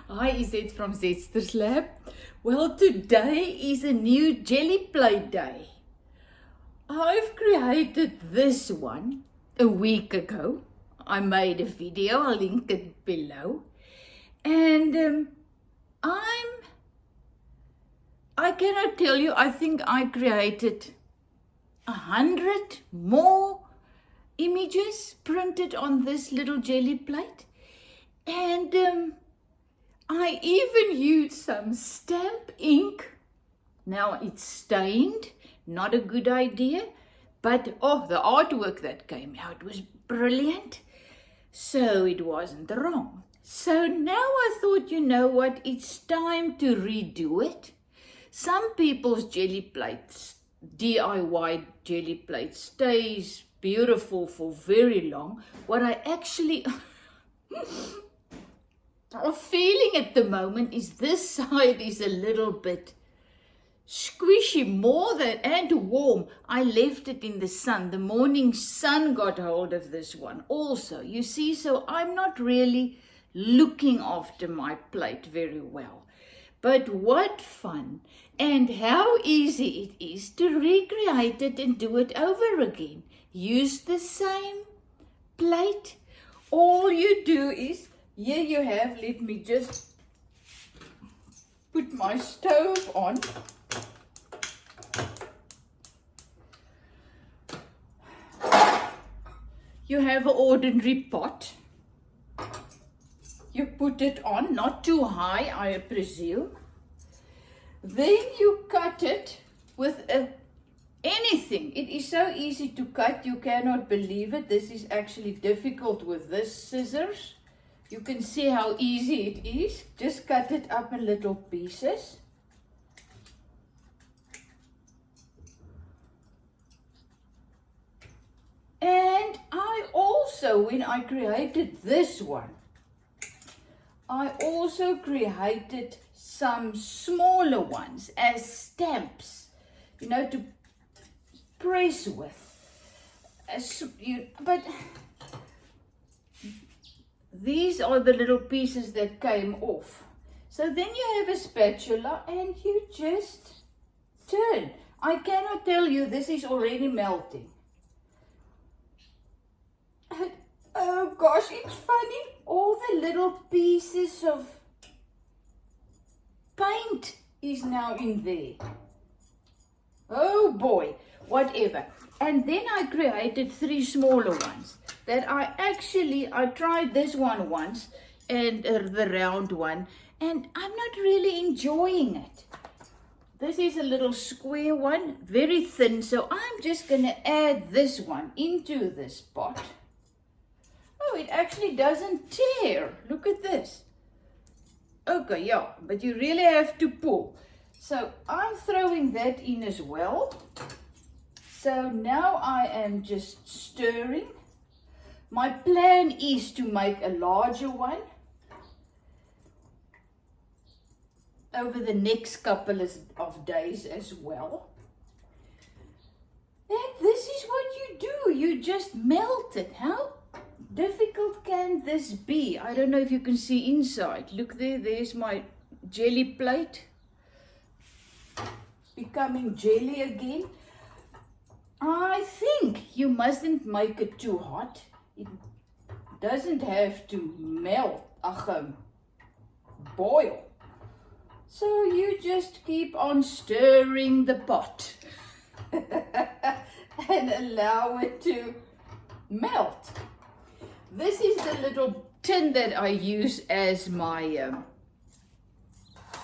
Hi, Izet from Zetster's Lab. Well, today is a new Gelli Plate Day. I've created this one a week ago. I made a video, I'll link it below. And I cannot tell you, I think I created 100 more images printed on this little Gelli plate. And I even used some stamp ink. Now it's stained, not a good idea, but oh, the artwork that came out was brilliant. So it wasn't wrong. So now I thought, you know what, it's time to redo it. Some people's Gelli plates, DIY Gelli plate, stays beautiful for very long. What I actually I'm feeling at the moment is this side is a little bit squishy, more than, and warm. I left it in the sun. The morning sun got hold of this one also, you see, so I'm not really looking after my plate very well. But what fun and how easy it is to recreate it and do it over again. Use the same plate. All you do is, here you have, let me just put my stove on. You have an ordinary pot. You put it on, not too high, I presume. Then you cut it with anything. It is so easy to cut, you cannot believe it. This is actually difficult with this scissors. You can see how easy it is. Just cut it up in little pieces. And I also, when I created this one, I also created some smaller ones as stamps, you know, to press with. But these are the little pieces that came off. So then you have a spatula and you just turn. I cannot tell you, this is already melting. And, oh gosh, it's funny. All the little pieces of paint is now in there. Oh boy, whatever. And then I created 3 smaller ones that I tried this one once, and the round one, and I'm not really enjoying it. This is a little square one, very thin, so I'm just going to add this one into this pot. Oh, it actually doesn't tear. Look at this. Okay, yeah, but you really have to pull. So I'm throwing that in as well. So now I am just stirring. My plan is to make a larger one over the next couple of days as well. And this is what you do. You just melt it. How difficult can this be? I don't know if you can see inside. Look there, there's my Gelli plate. Becoming jelly again. I think you mustn't make it too hot. It doesn't have to melt, boil. So you just keep on stirring the pot and allow it to melt. This is the little tin that I use as my,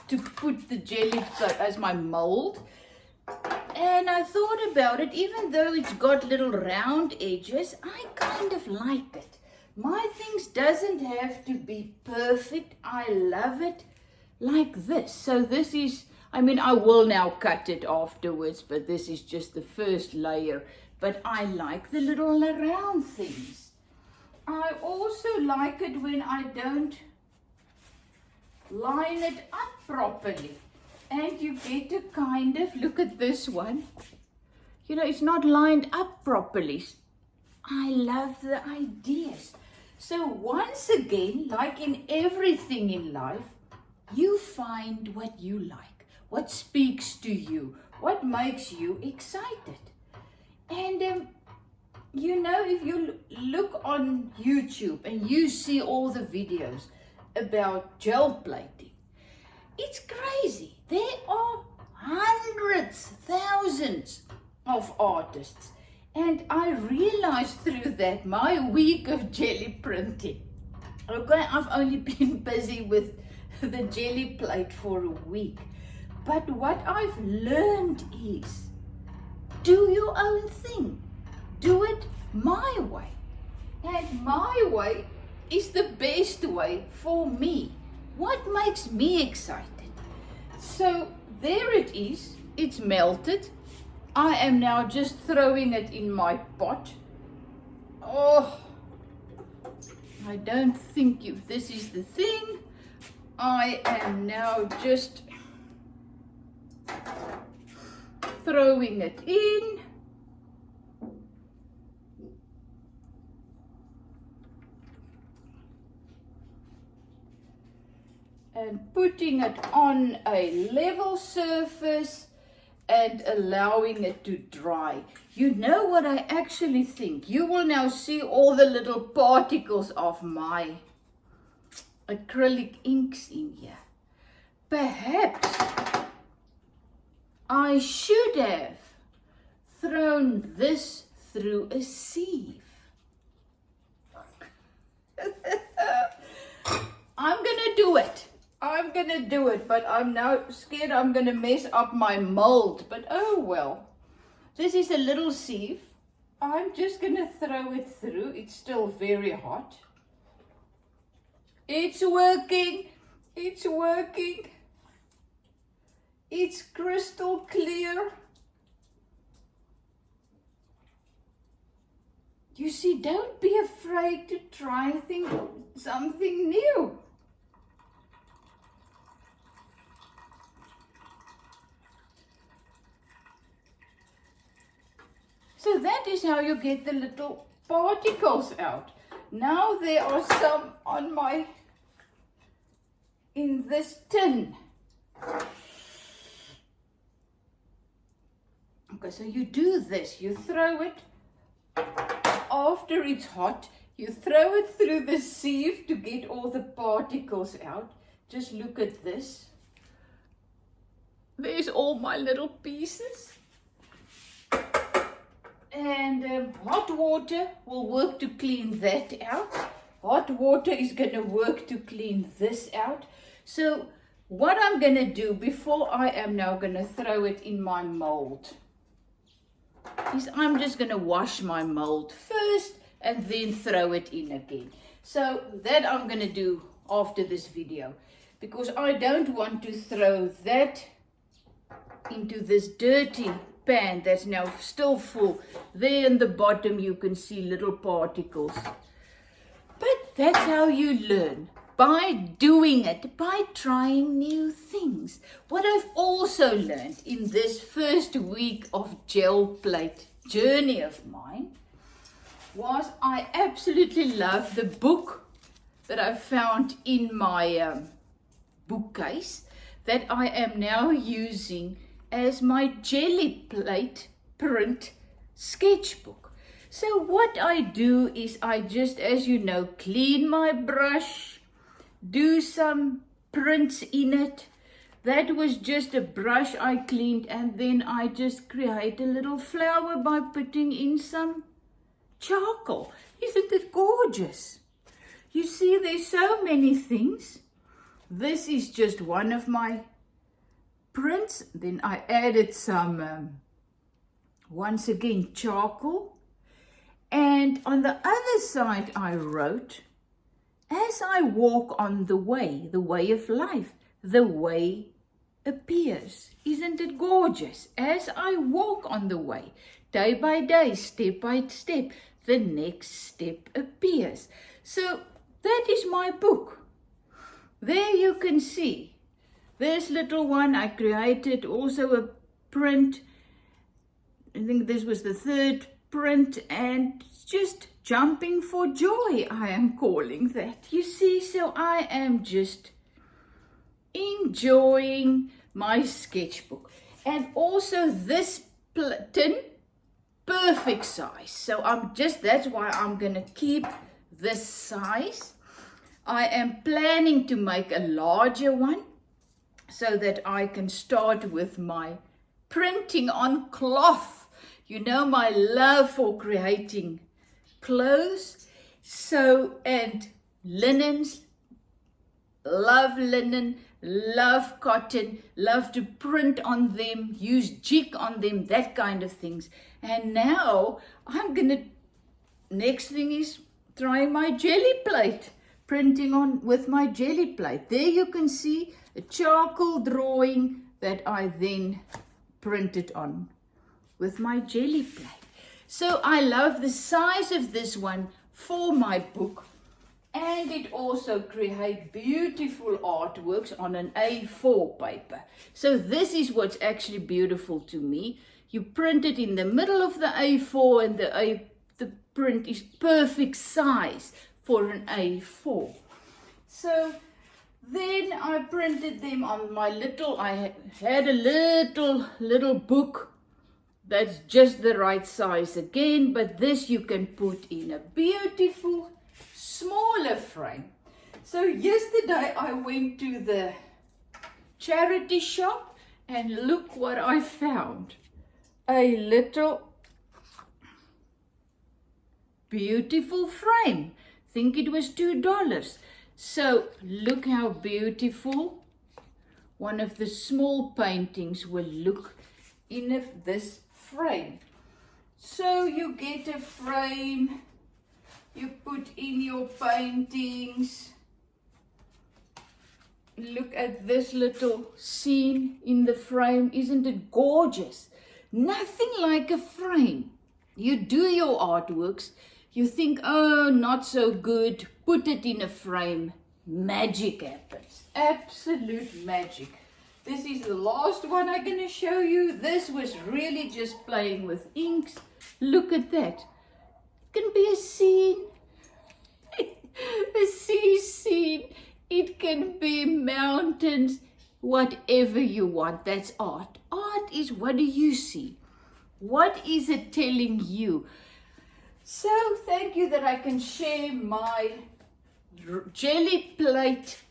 to put the Gelli as my mould. And I thought about it, even though it's got little round edges, I kind of like it. My things doesn't have to be perfect. I love it like this. So this is, I mean, I will now cut it afterwards, but this is just the first layer. But I like the little round things. I also like it when I don't line it up properly. And you get a kind of, look at this one. You know, it's not lined up properly. I love the ideas. So once again, like in everything in life, You find what you like, what speaks to you, what makes you excited. And you know, if you look on YouTube and you see all the videos about gel plating, it's crazy. There are hundreds, thousands of artists. And I realized through that, my week of jelly printing, okay, I've only been busy with the jelly plate for a week. But what I've learned is, do your own thing. Do it my way. And my way is the best way for me. What makes me excited? So there it is. It's melted. I am now just throwing it in my pot. Oh, I don't think if this is the thing. I am now just throwing it in. And putting it on a level surface and allowing it to dry. You know what I actually think? You will now see all the little particles of my acrylic inks in here. Perhaps I should have thrown this through a sieve. I'm gonna do it. I'm gonna do it, but I'm now scared I'm gonna mess up my mold. But oh well. This is a little sieve. I'm just gonna throw it through. It's still very hot. It's working. It's working. It's crystal clear. You see, don't be afraid to try something new. So that is how you get the little particles out. Now there are some on in this tin. Okay, so you do this, you throw it, after it's hot, you throw it through the sieve to get all the particles out. Just look at this. There's all my little pieces. And hot water will work to clean that out. Hot water is going to work to clean this out. So what I'm going to do before I am now going to throw it in my mold is I'm just going to wash my mold first and then throw it in again. So that I'm going to do after this video, because I don't want to throw that into this dirty pan that's now still full. There in the bottom you can see little particles. But that's how you learn, by doing it, by trying new things. What I've also learned in this first week of gel plate journey of mine was I absolutely love the book that I found in my bookcase that I am now using as my jelly plate print sketchbook. So what I do is I just, as you know, clean my brush, do some prints in it. That was just a brush I cleaned, and then I just create a little flower by putting in some charcoal. Isn't it gorgeous? You see, there's so many things. This is just one of my prints. Then I added some, once again, charcoal. And on the other side I wrote, as I walk on the way of life, the way appears. Isn't it gorgeous? As I walk on the way, day by day, step by step, the next step appears. So that is my book. There you can see. This little one I created, also a print. I think this was the third print, and just jumping for joy, I am calling that. You see, so I am just enjoying my sketchbook. And also this tin, perfect size. So that's why I'm gonna keep this size. I am planning to make a larger one so that I can start with my printing on cloth. You know my love for creating clothes. So, and linens, love linen, love cotton, love to print on them, use jig on them, that kind of things. And now next thing is trying my Gelli Plate, printing on with my Gelli Plate. There you can see a charcoal drawing that I then printed on with my Gelli Plate. So I love the size of this one for my book. And it also creates beautiful artworks on an A4 paper. So this is what's actually beautiful to me. You print it in the middle of the A4 and the print is perfect size for an A4. So then I printed them on my I had a little book that's just the right size again, but this you can put in a beautiful smaller frame. So yesterday I went to the charity shop and look what I found. A little beautiful frame. Think it was $2. So look how beautiful one of the small paintings will look in this frame. So you get a frame, you put in your paintings. Look at this little scene in the frame. Isn't it gorgeous? Nothing like a frame. You do your artworks, you think, oh, not so good, put it in a frame. Magic happens. Absolute magic. This is the last one I'm going to show you. This was really just playing with inks. Look at that. It can be a scene, a sea scene. It can be mountains, whatever you want. That's art. Art is, what do you see? What is it telling you? So thank you that I can share my Gelli Plate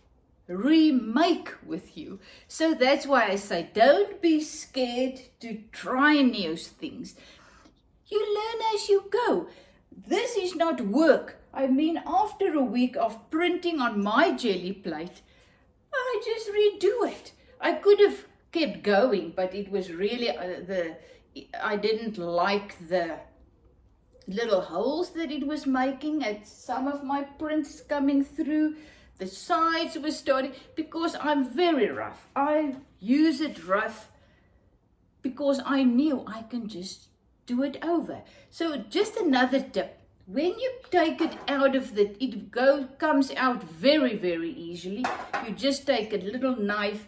remake with you. So that's why I say don't be scared to try new things. You learn as you go. This is not work. I mean, after a week of printing on my Gelli Plate, I just redo it. I could have kept going, but it was really I didn't like the little holes that it was making at some of my prints coming through. The sides were starting, because I'm very rough. I use it rough because I knew I can just do it over. So just another tip. When you take it out of comes out very, very easily. You just take a little knife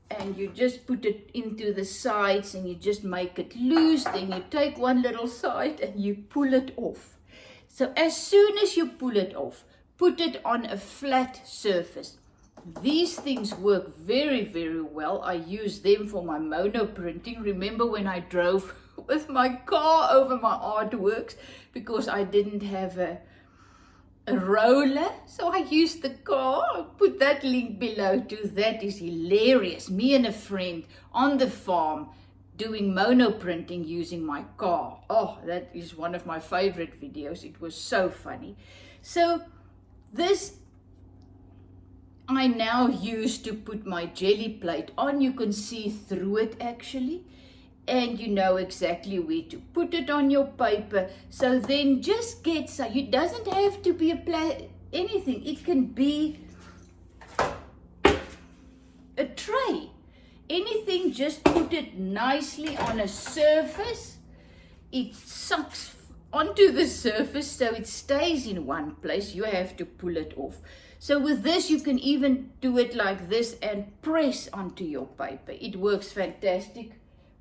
and you just put it into the sides and you just make it loose. Then you take one little side and you pull it off. So as soon as you pull it off, put it on a flat surface. These things work very, very well. I use them for my mono printing. Remember when I drove with my car over my artworks because I didn't have a roller, so I used the car. I'll put that link below too. That is hilarious. Me and a friend on the farm doing mono printing using my car. Oh, that is one of my favorite videos. It was so funny. So this I now use to put my Gelli Plate on. You can see through it actually, and you know exactly where to put it on your paper. So then just it doesn't have to be anything. It can be a tray. Anything, just put it nicely on a surface. It sucks onto the surface so it stays in one place. You have to pull it off. So with this you can even do it like this and press onto your paper. It works fantastic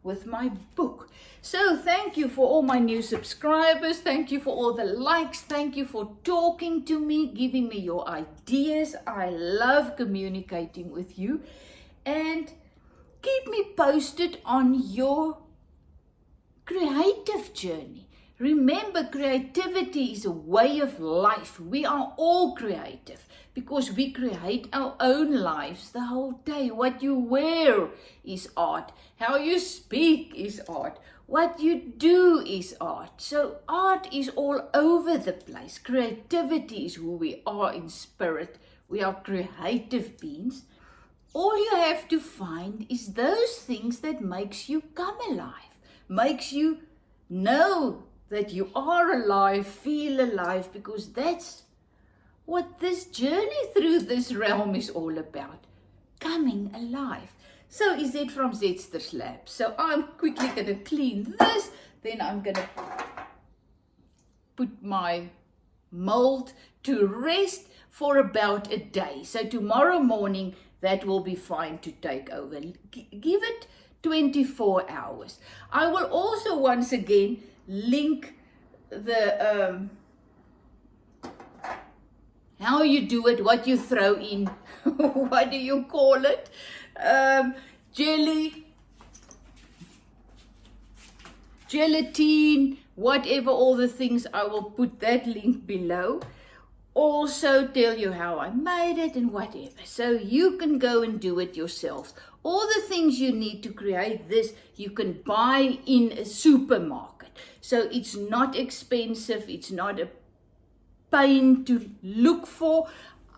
with my book. So thank you for all my new subscribers. Thank you for all the likes. Thank you for talking to me, giving me your ideas. I love communicating with you. and keep me posted on your creative journey. Remember, creativity is a way of life. We are all creative because we create our own lives the whole day. What you wear is art. How you speak is art. What you do is art. So art is all over the place. Creativity is who we are in spirit. We are creative beings. All you have to find is those things that makes you come alive, makes you know that you are alive, feel alive, because that's what this journey through this realm is all about, coming alive. So is it from Zetster's Lab. So I'm quickly going to clean this, then I'm going to put my mold to rest for about a day. So tomorrow morning, that will be fine to take over. Give it 24 hours. I will also once again link the how you do it, what you throw in, what do you call it, gelatine, whatever, all the things. I will put that link below. Also tell you how I made it and whatever, so you can go and do it yourselves. All the things you need to create this, you can buy in a supermarket. So it's not expensive, it's not a pain to look for.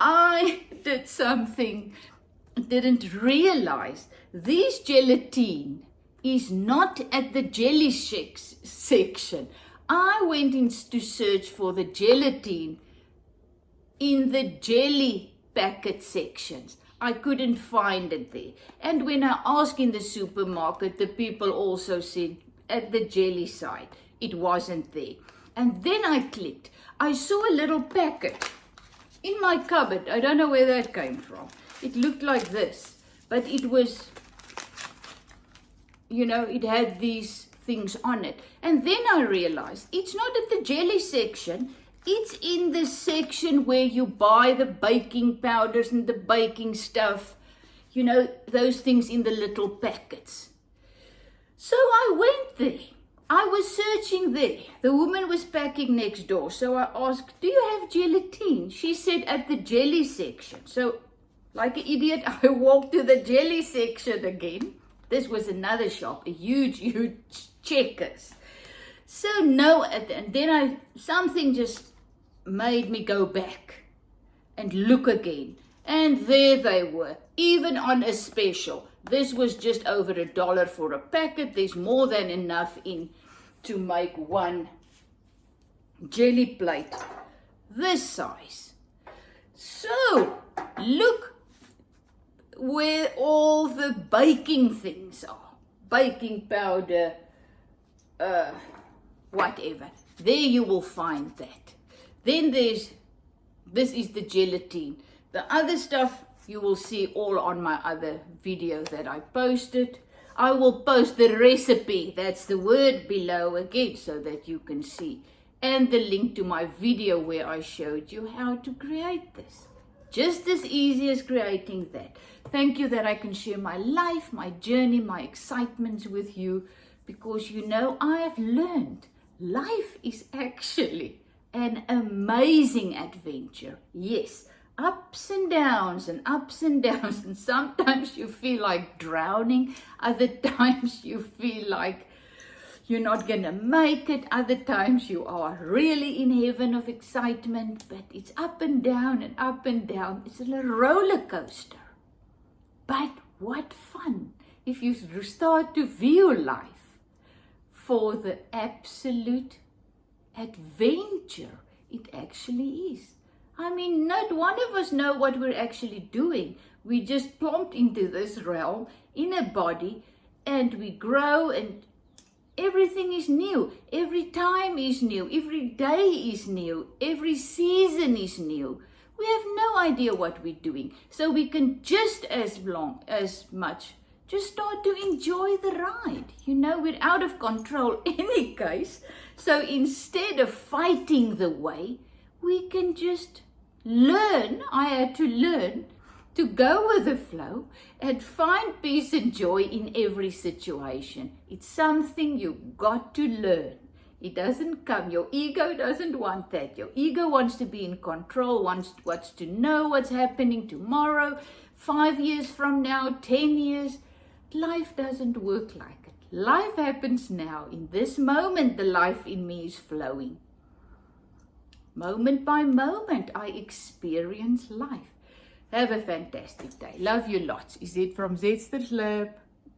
I did something, didn't realize this gelatine is not at the jelly section. I went in to search for the gelatine in the jelly packet sections. I couldn't find it there. And when I asked in the supermarket, the people also said at the jelly side, it wasn't there. And then I clicked. I saw a little packet in my cupboard. I don't know where that came from. It looked like this, but it was, you know, it had these things on it. And then I realized it's not at the jelly section. It's in the section where you buy the baking powders and the baking stuff, you know, those things in the little packets. So I went there. I was searching there. The woman was packing next door. So I asked, do you have gelatine? She said at the jelly section. So like an idiot, I walked to the jelly section again. This was another shop, a huge Checkers. So no, and then something just made me go back and look again. And there they were, even on a special. This was just over $1 for a packet. There's more than enough in to make one jelly plate this size. So look where all the baking things are. Baking powder, whatever. There you will find that. Then this is the gelatine. The other stuff you will see all on my other video that I posted. I will post the recipe, that's the word, below again so that you can see. And the link to my video where I showed you how to create this. Just as easy as creating that. Thank you that I can share my life, my journey, my excitements with you. Because you know, I have learned life is actually an amazing adventure. Yes, ups and downs and ups and downs, and sometimes you feel like drowning, other times you feel like you're not gonna make it, other times you are really in heaven of excitement, but it's up and down and up and down. It's a little roller coaster. But what fun if you start to view life for the absolute adventure it actually is. I mean, not one of us know what we're actually doing. We just plumped into this realm in a body and we grow and everything is new. Every time is new. Every day is new. Every season is new. We have no idea what we're doing. So we can just as much just start to enjoy the ride. You know, we're out of control any case. So instead of fighting the way, we can just learn. I had to learn to go with the flow and find peace and joy in every situation. It's something you've got to learn. It doesn't come. Your ego doesn't want that. Your ego wants to be in control, wants to know what's happening tomorrow, 5 years from now, 10 years. Life doesn't work like it. Life happens now. In this moment, the life in me is flowing. Moment by moment, I experience life. Have a fantastic day. Love you lots. Is it from Zetster's Lab?